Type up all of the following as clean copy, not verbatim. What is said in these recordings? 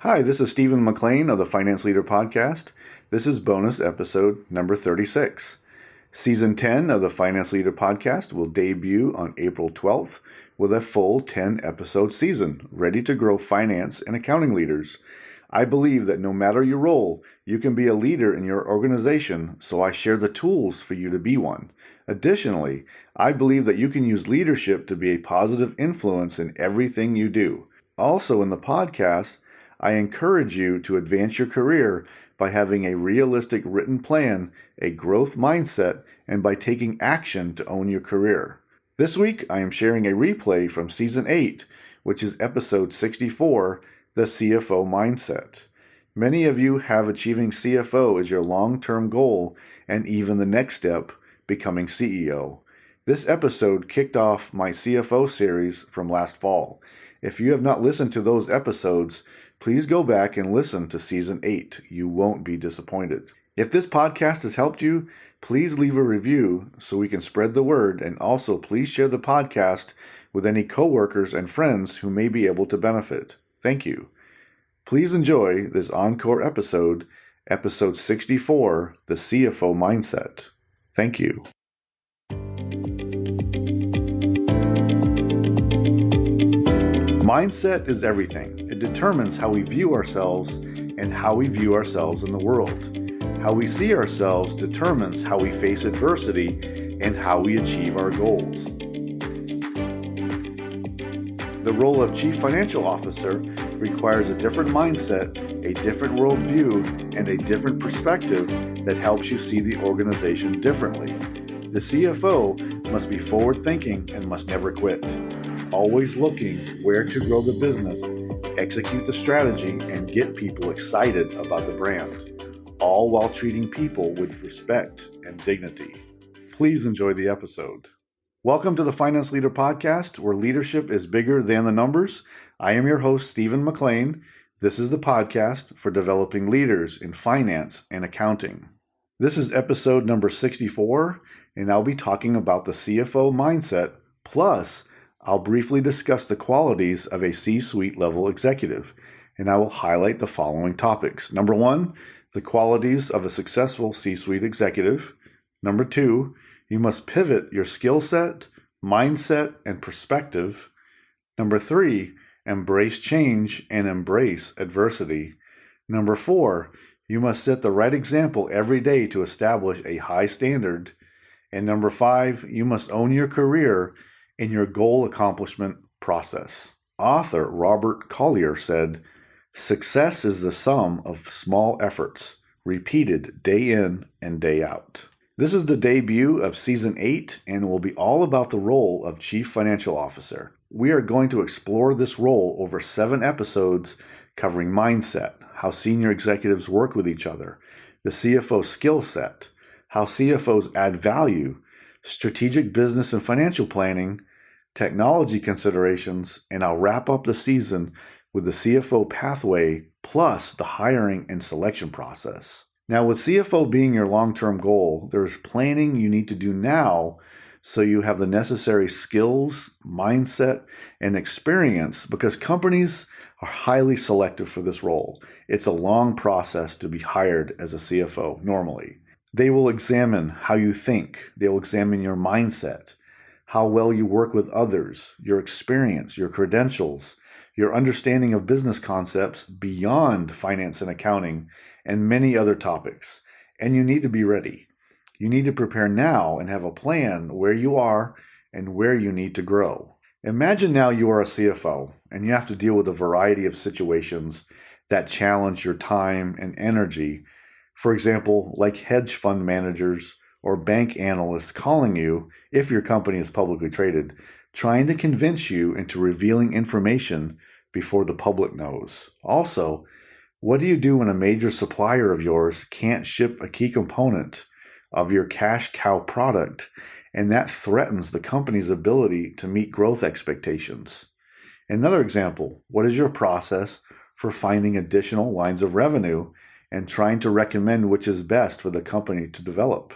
Hi, this is Stephen McLean of the Finance Leader Podcast. This is bonus episode number 36. Season 10 of the Finance Leader Podcast will debut on April 12th with a full 10-episode season, ready to grow finance and accounting leaders. I believe that no matter your role, you can be a leader in your organization, so I share the tools for you to be one. Additionally, I believe that you can use leadership to be a positive influence in everything you do. Also in the podcast, I encourage you to advance your career by having a realistic written plan, a growth mindset, and by taking action to own your career. This week, I am sharing a replay from Season 8, which is Episode 64, the CFO Mindset. Many of you have achieving CFO as your long-term goal and even the next step, becoming CEO. This episode kicked off my CFO series from last fall. If you have not listened to those episodes, please go back and listen to Season 8. You won't be disappointed. If this podcast has helped you, please leave a review so we can spread the word, and also please share the podcast with any coworkers and friends who may be able to benefit. Thank you. Please enjoy this encore episode, Episode 64, the CFO Mindset. Thank you. Mindset is everything. It determines how we view ourselves and how we view ourselves in the world. How we see ourselves determines how we face adversity and how we achieve our goals. The role of Chief Financial Officer requires a different mindset, a different worldview, and a different perspective that helps you see the organization differently. The CFO must be forward-thinking and must never quit. Always looking where to grow the business, execute the strategy, and get people excited about the brand, all while treating people with respect and dignity. Please enjoy the episode. Welcome to the Finance Leader Podcast, where leadership is bigger than the numbers. I am your host, Stephen McLean. This is the podcast for developing leaders in finance and accounting. This is episode number 64, and I'll be talking about the CFO mindset, plus I'll briefly discuss the qualities of a C-suite level executive, and I will highlight the following topics. Number 1, the qualities of a successful C-suite executive. Number 2, you must pivot your skill set, mindset, and perspective. Number 3, embrace change and embrace adversity. Number 4, you must set the right example every day to establish a high standard. And number 5, you must own your career in your goal accomplishment process. Author Robert Collier said, "Success is the sum of small efforts, repeated day in and day out." This is the debut of Season 8 and will be all about the role of Chief Financial Officer. We are going to explore this role over 7 episodes covering mindset, how senior executives work with each other, the CFO skill set, how CFOs add value, strategic business and financial planning, technology considerations, and I'll wrap up the season with the CFO pathway plus the hiring and selection process. Now, with CFO being your long-term goal, there's planning you need to do now so you have the necessary skills, mindset, and experience, because companies are highly selective for this role. It's a long process to be hired as a CFO normally. They will examine how you think. They'll examine your mindset, how well you work with others, your experience, your credentials, your understanding of business concepts beyond finance and accounting, and many other topics. And you need to be ready. You need to prepare now and have a plan where you are and where you need to grow. Imagine now you are a CFO and you have to deal with a variety of situations that challenge your time and energy. For example, like hedge fund managers or bank analysts calling you, if your company is publicly traded, trying to convince you into revealing information before the public knows. Also, what do you do when a major supplier of yours can't ship a key component of your cash cow product, and that threatens the company's ability to meet growth expectations? Another example, what is your process for finding additional lines of revenue and trying to recommend which is best for the company to develop?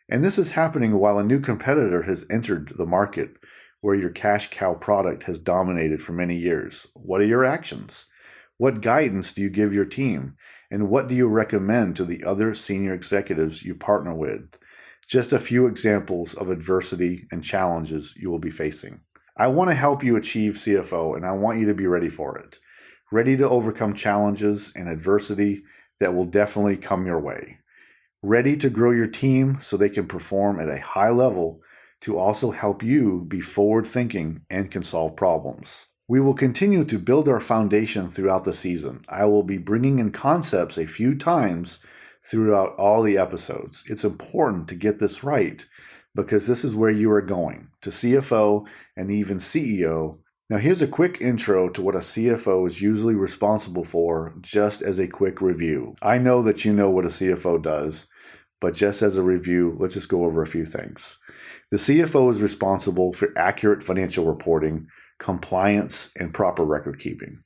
And this is happening while a new competitor has entered the market where your cash cow product has dominated for many years. What are your actions? What guidance do you give your team? And what do you recommend to the other senior executives you partner with? Just a few examples of adversity and challenges you will be facing. I want to help you achieve CFO, and I want you to be ready for it. Ready to overcome challenges and adversity that will definitely come your way. Ready to grow your team so they can perform at a high level to also help you be forward-thinking and can solve problems. We will continue to build our foundation throughout the season. I will be bringing in concepts a few times throughout all the episodes. It's important to get this right because this is where you are going, to CFO and even CEO. Now here's a quick intro to what a CFO is usually responsible for, just as a quick review. I know that you know what a CFO does, but just as a review, let's just go over a few things. The CFO is responsible for accurate financial reporting, compliance, and proper record keeping,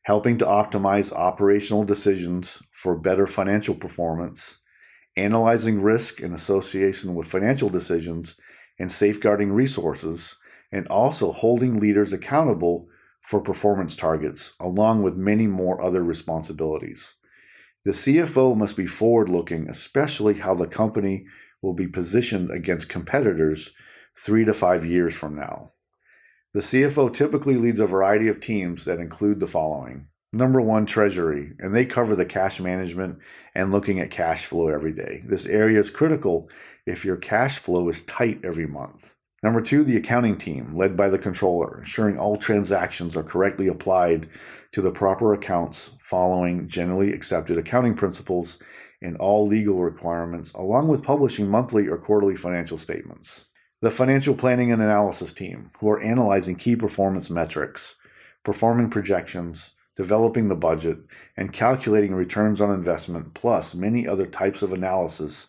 helping to optimize operational decisions for better financial performance, analyzing risk in association with financial decisions, and safeguarding resources, and also holding leaders accountable for performance targets, along with many more other responsibilities. The CFO must be forward-looking, especially how the company will be positioned against competitors 3 to 5 years from now. The CFO typically leads a variety of teams that include the following. Number 1, treasury, and they cover the cash management and looking at cash flow every day. This area is critical if your cash flow is tight every month. Number 2, the accounting team, led by the controller, ensuring all transactions are correctly applied to the proper accounts following generally accepted accounting principles and all legal requirements, along with publishing monthly or quarterly financial statements. The financial planning and analysis team, who are analyzing key performance metrics, performing projections, developing the budget, and calculating returns on investment, plus many other types of analysis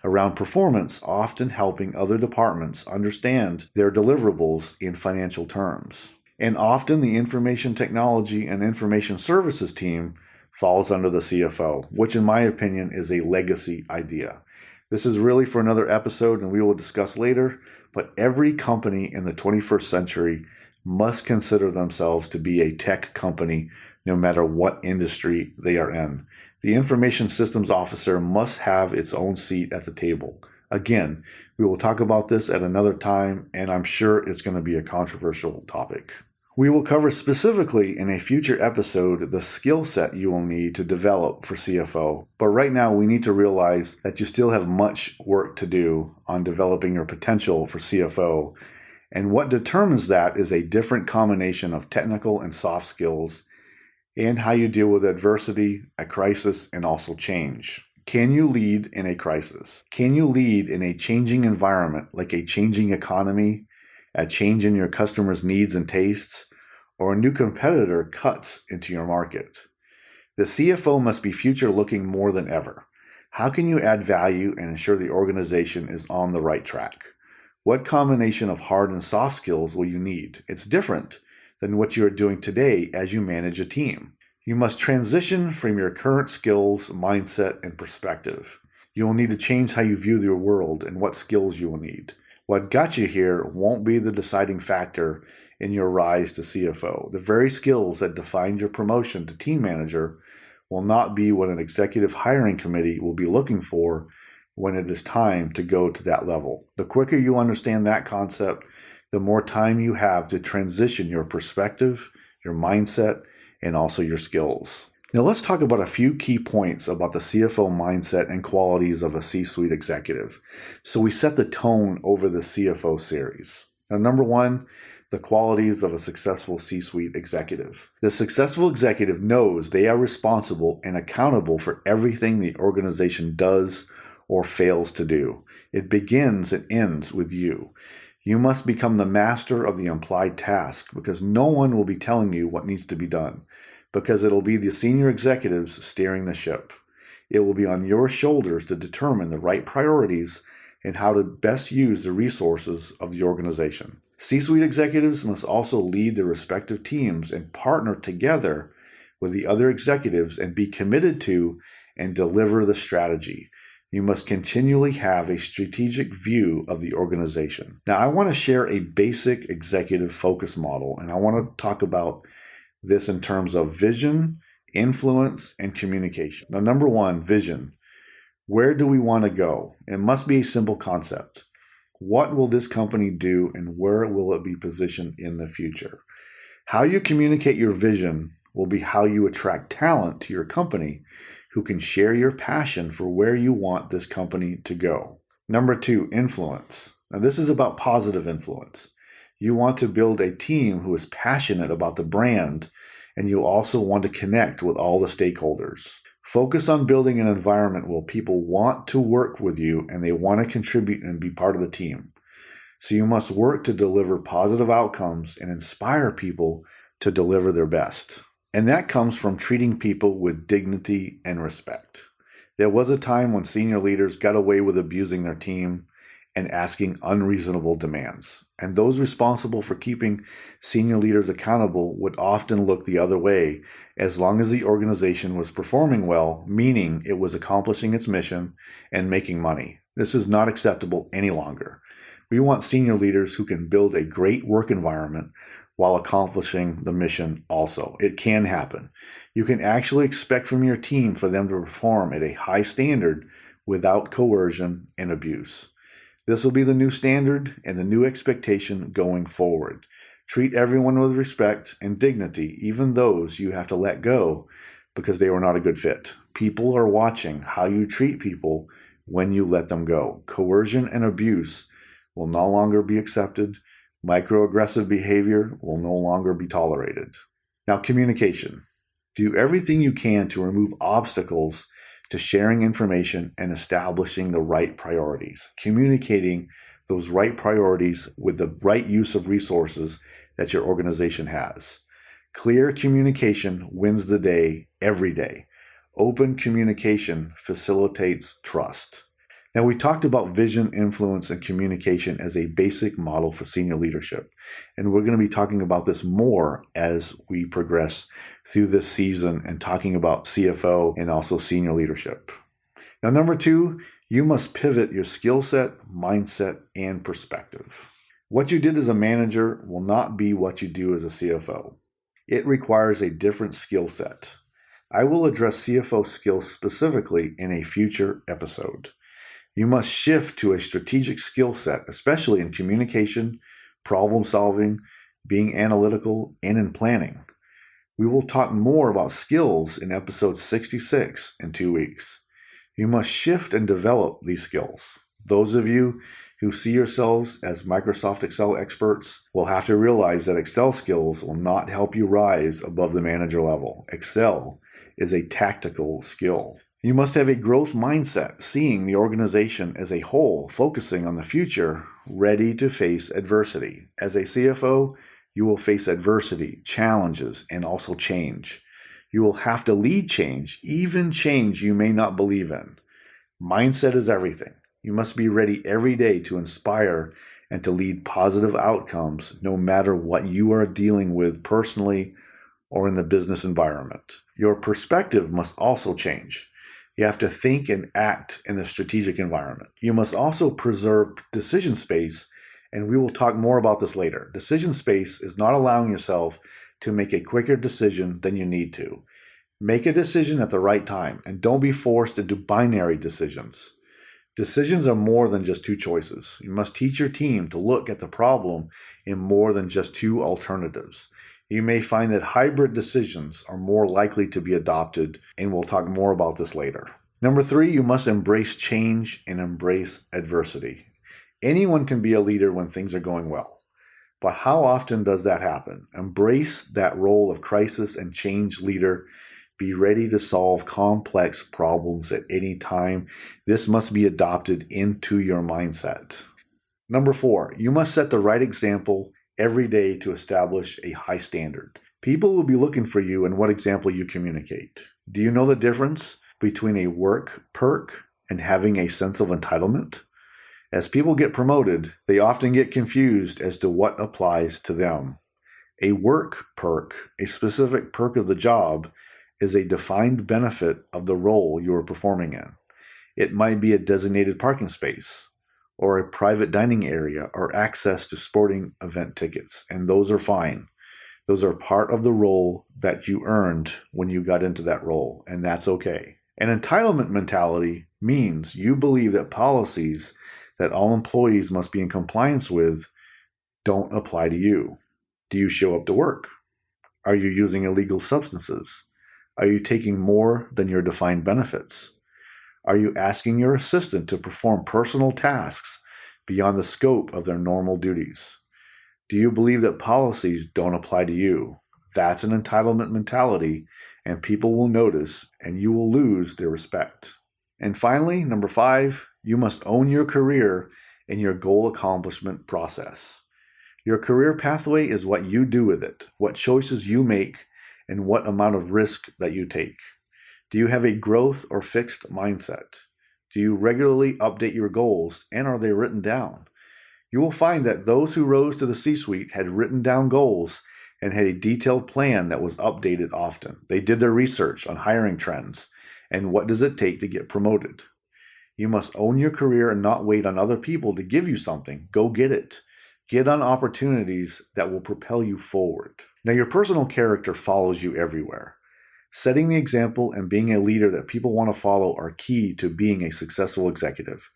around performance, often helping other departments understand their deliverables in financial terms. And often the information technology and information services team falls under the CFO, which in my opinion is a legacy idea. This is really for another episode and we will discuss later, but every company in the 21st century must consider themselves to be a tech company no matter what industry they are in. The information systems officer must have its own seat at the table. Again, we will talk about this at another time, and I'm sure it's going to be a controversial topic. We will cover specifically in a future episode the skill set you will need to develop for CFO, but right now we need to realize that you still have much work to do on developing your potential for CFO, and what determines that is a different combination of technical and soft skills and how you deal with adversity, a crisis, and also change. Can you lead in a crisis? Can you lead in a changing environment like a changing economy, a change in your customers' needs and tastes, or a new competitor cuts into your market? The CFO must be future-looking more than ever. How can you add value and ensure the organization is on the right track? What combination of hard and soft skills will you need? It's different than what you are doing today as you manage a team. You must transition from your current skills, mindset, and perspective. You will need to change how you view your world and what skills you will need. What got you here won't be the deciding factor in your rise to CFO. The very skills that defined your promotion to team manager will not be what an executive hiring committee will be looking for when it is time to go to that level. The quicker you understand that concept, the more time you have to transition your perspective, your mindset, and also your skills. Now let's talk about a few key points about the CFO mindset and qualities of a C-suite executive. So we set the tone over the CFO series. Now, number 1, the qualities of a successful C-suite executive. The successful executive knows they are responsible and accountable for everything the organization does or fails to do. It begins and ends with you. You must become the master of the implied task because no one will be telling you what needs to be done, because it'll be the senior executives steering the ship. It will be on your shoulders to determine the right priorities and how to best use the resources of the organization. C-suite executives must also lead their respective teams and partner together with the other executives and be committed to and deliver the strategy. You must continually have a strategic view of the organization. Now, I want to share a basic executive focus model, and I want to talk about this in terms of vision influence, and communication. Now, number one, vision. Where do we want to go? It must be a simple concept. What will this company do and where will it be positioned in the future? How you communicate your vision will be how you attract talent to your company who can share your passion for where you want this company to go. Number two, influence. Now, this is about positive influence. You want to build a team who is passionate about the brand, and you also want to connect with all the stakeholders. Focus on building an environment where people want to work with you and they want to contribute and be part of the team. So you must work to deliver positive outcomes and inspire people to deliver their best. And that comes from treating people with dignity and respect. There was a time when senior leaders got away with abusing their team and asking unreasonable demands. And those responsible for keeping senior leaders accountable would often look the other way as long as the organization was performing well, meaning it was accomplishing its mission and making money. This is not acceptable any longer. We want senior leaders who can build a great work environment while accomplishing the mission also. It can happen. You can actually expect from your team for them to perform at a high standard without coercion and abuse. This will be the new standard and the new expectation going forward. Treat everyone with respect and dignity, even those you have to let go because they were not a good fit. People are watching how you treat people when you let them go. Coercion and abuse will no longer be accepted. Microaggressive behavior will no longer be tolerated. Now, communication. Do everything you can to remove obstacles to sharing information and establishing the right priorities. Communicating those right priorities with the right use of resources that your organization has. Clear communication wins the day every day. Open communication facilitates trust. Now, we talked about vision, influence, and communication as a basic model for senior leadership. And we're going to be talking about this more as we progress through this season and talking about CFO and also senior leadership. Now, number two, you must pivot your skill set, mindset, and perspective. What you did as a manager will not be what you do as a CFO. It requires a different skill set. I will address CFO skills specifically in a future episode. You must shift to a strategic skill set, especially in communication, problem solving, being analytical, and in planning. We will talk more about skills in episode 66 in 2 weeks. You must shift and develop these skills. Those of you who see yourselves as Microsoft Excel experts will have to realize that Excel skills will not help you rise above the manager level. Excel is a tactical skill. You must have a growth mindset, seeing the organization as a whole, focusing on the future, ready to face adversity. As a CFO, you will face adversity, challenges, and also change. You will have to lead change, even change you may not believe in. Mindset is everything. You must be ready every day to inspire and to lead positive outcomes, no matter what you are dealing with personally or in the business environment. Your perspective must also change. You have to think and act in the strategic environment. You must also preserve decision space, and we will talk more about this later. Decision space is not allowing yourself to make a quicker decision than you need to. Make a decision at the right time, and don't be forced to do binary decisions. Decisions are more than just two choices. You must teach your team to look at the problem in more than just two alternatives. You may find that hybrid decisions are more likely to be adopted, and we'll talk more about this later. Number three, you must embrace change and embrace adversity. Anyone can be a leader when things are going well, but how often does that happen? Embrace that role of crisis and change leader. Be ready to solve complex problems at any time. This must be adopted into your mindset. Number four, you must set the right example every day to establish a high standard. People will be looking for you and what example you communicate. Do you know the difference between a work perk and having a sense of entitlement? As people get promoted, they often get confused as to what applies to them. A work perk, a specific perk of the job, is a defined benefit of the role you are performing in. It might be a designated parking space, or a private dining area, or access to sporting event tickets, and those are fine. Those are part of the role that you earned when you got into that role, and that's okay. An entitlement mentality means you believe that policies that all employees must be in compliance with don't apply to you. Do you show up to work? Are you using illegal substances? Are you taking more than your defined benefits? Are you asking your assistant to perform personal tasks beyond the scope of their normal duties? Do you believe that policies don't apply to you? That's an entitlement mentality, and people will notice, and you will lose their respect. And finally, number 5, you must own your career and your goal accomplishment process. Your career pathway is what you do with it, what choices you make, and what amount of risk that you take. Do you have a growth or fixed mindset? Do you regularly update your goals, and are they written down? You will find that those who rose to the C-suite had written down goals and had a detailed plan that was updated often. They did their research on hiring trends and what does it take to get promoted. You must own your career and not wait on other people to give you something. Go get it. Get on opportunities that will propel you forward. Now, your personal character follows you everywhere. Setting the example and being a leader that people want to follow are key to being a successful executive.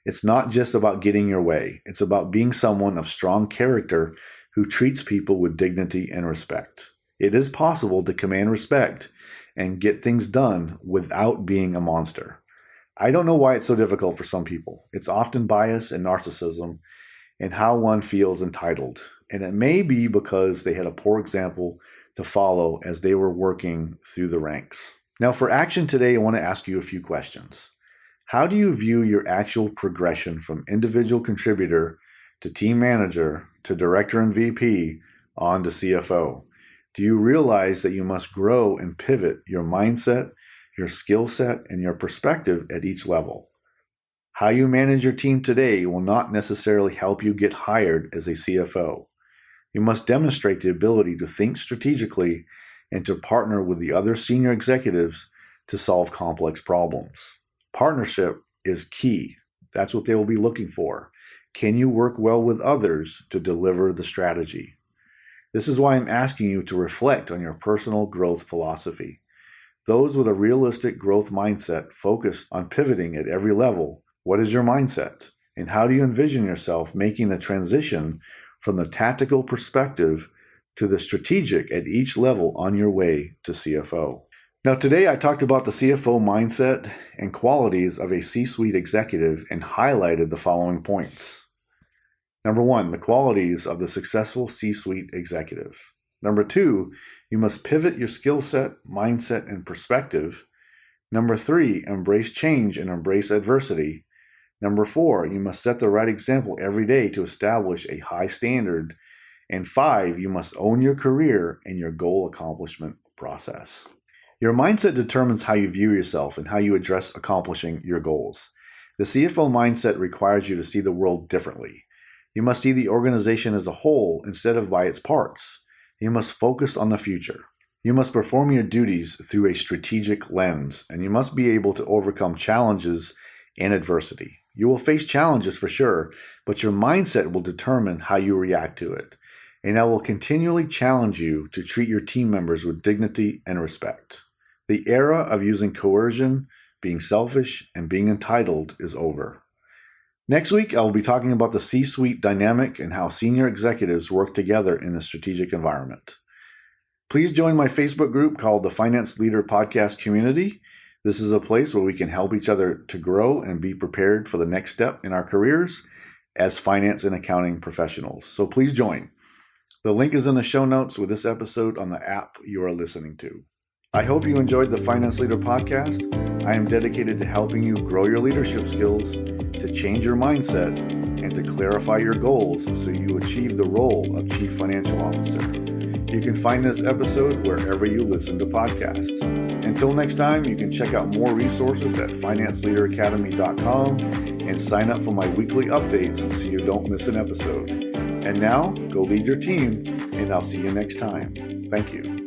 It's not just about getting your way. It's about being someone of strong character who treats people with dignity and respect. It is possible to command respect and get things done without being a monster. I don't know why it's so difficult for some people. It's often bias and narcissism and how one feels entitled. And it may be because they had a poor example to follow as they were working through the ranks. Now, for action today, I want to ask you a few questions. How do you view your actual progression from individual contributor to team manager to director and VP on to CFO? Do you realize that you must grow and pivot your mindset, your skill set, and your perspective at each level? How you manage your team today will not necessarily help you get hired as a CFO. You must demonstrate the ability to think strategically and to partner with the other senior executives to solve complex problems. Partnership is key. That's what they will be looking for. Can you work well with others to deliver the strategy? This is why I'm asking you to reflect on your personal growth philosophy. Those with a realistic growth mindset focused on pivoting at every level. What is your mindset? And how do you envision yourself making the transition from the tactical perspective to the strategic at each level on your way to CFO? Now, today I talked about the CFO mindset and qualities of a C-suite executive and highlighted the following points. Number 1, the qualities of the successful C-suite executive. Number 2, you must pivot your skill set, mindset, and perspective. Number 3, embrace change and embrace adversity. Number 4, you must set the right example every day to establish a high standard. And 5, you must own your career and your goal accomplishment process. Your mindset determines how you view yourself and how you address accomplishing your goals. The CFO mindset requires you to see the world differently. You must see the organization as a whole instead of by its parts. You must focus on the future. You must perform your duties through a strategic lens, and you must be able to overcome challenges and adversity. You will face challenges for sure, but your mindset will determine how you react to it. And I will continually challenge you to treat your team members with dignity and respect. The era of using coercion, being selfish, and being entitled is over. Next week, I will be talking about the C-suite dynamic and how senior executives work together in a strategic environment. Please join my Facebook group called the Finance Leader Podcast Community. This is a place where we can help each other to grow and be prepared for the next step in our careers as finance and accounting professionals. So please join. The link is in the show notes with this episode on the app you are listening to. I hope you enjoyed the Finance Leader Podcast. I am dedicated to helping you grow your leadership skills, to change your mindset, and to clarify your goals so you achieve the role of Chief Financial Officer. You can find this episode wherever you listen to podcasts. Until next time, you can check out more resources at financeleaderacademy.com and sign up for my weekly updates so you don't miss an episode. And now, go lead your team, and I'll see you next time. Thank you.